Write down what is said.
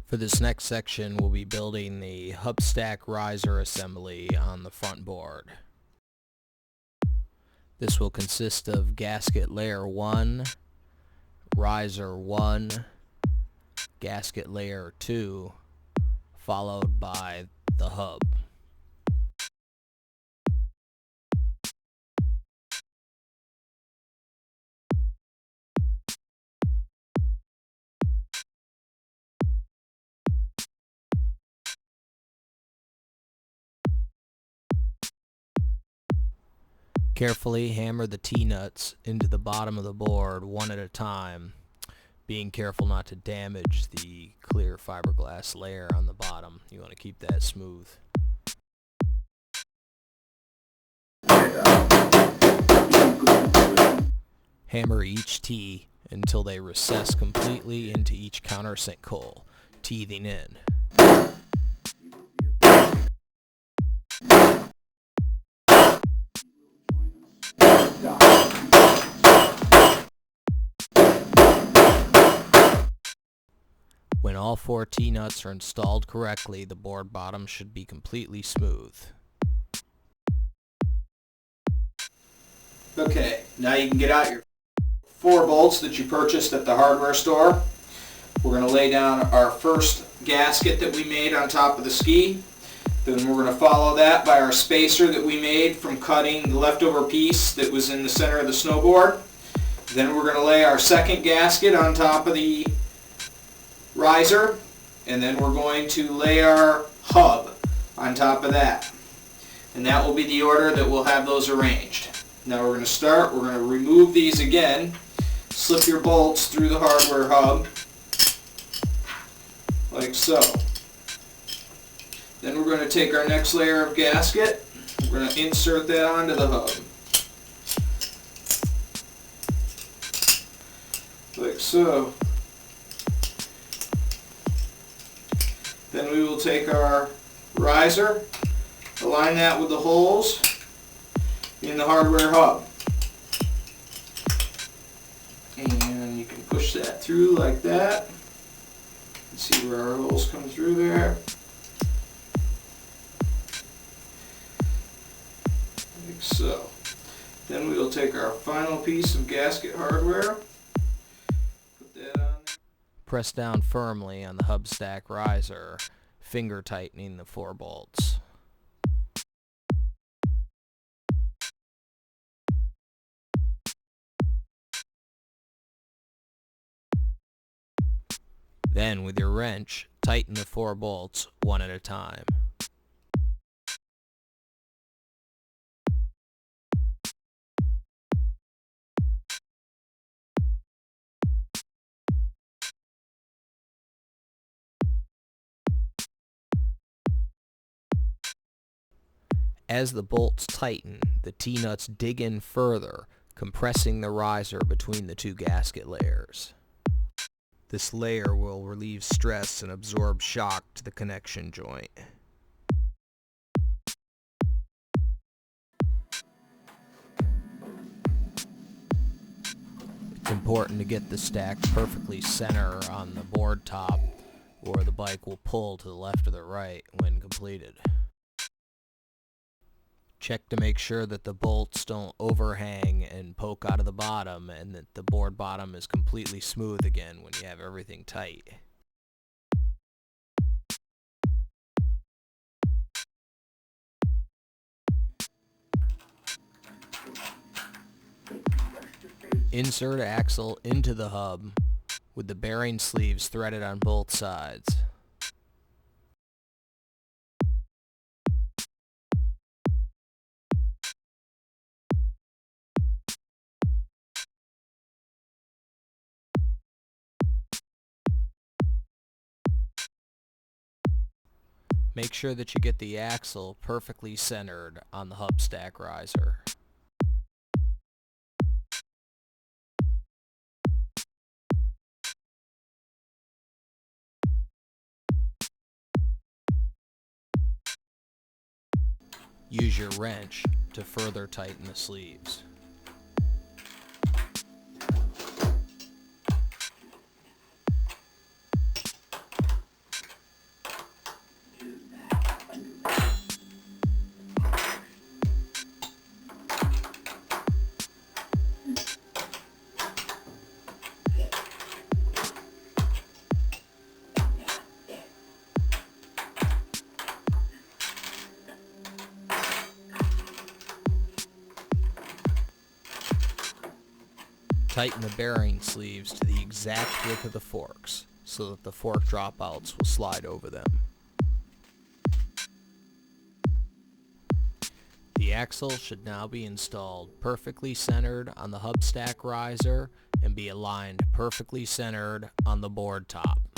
For this next section, we'll be building the hub stack riser assembly on the front board. This will consist of gasket layer 1, riser 1, gasket layer 2, followed by the hub. Carefully hammer the T-nuts into the bottom of the board one at a time, being careful not to damage the clear fiberglass layer on the bottom. You want to keep that smooth. Hammer each T until they recess completely into each countersink hole, teething in. When all 4 T-nuts are installed correctly, the board bottom should be completely smooth. Okay, now you can get out your 4 bolts that you purchased at the hardware store. We're going to lay down our first gasket that we made on top of the ski. Then we're going to follow that by our spacer that we made from cutting the leftover piece that was in the center of the snowboard. Then we're going to lay our second gasket on top of the riser, and then we're going to lay our hub on top of that. And that will be the order that we'll have those arranged. Now we're going to start, we're going to remove these again, slip your bolts through the hardware hub, like so. Then we're going to take our next layer of gasket, we're going to insert that onto the hub. Like so. Then we will take our riser, align that with the holes in the hardware hub. And you can push that through like that. See where our holes come through there. Like so. Then we will take our final piece of gasket hardware, put that on there. Press down firmly on the hub stack riser, finger tightening the 4 bolts. Then, with your wrench, tighten the 4 bolts one at a time. As the bolts tighten, the T-nuts dig in further, compressing the riser between the 2 gasket layers. This layer will relieve stress and absorb shock to the connection joint. It's important to get the stack perfectly center on the board top, or the bike will pull to the left or the right when completed. Check to make sure that the bolts don't overhang and poke out of the bottom, and that the board bottom is completely smooth again when you have everything tight. Insert axle into the hub with the bearing sleeves threaded on both sides. Make sure that you get the axle perfectly centered on the hub stack riser. Use your wrench to further tighten the sleeves. tighten the bearing sleeves to the exact width of the forks so that the fork dropouts will slide over them. The axle should now be installed perfectly centered on the hub stack riser and be aligned perfectly centered on the board top.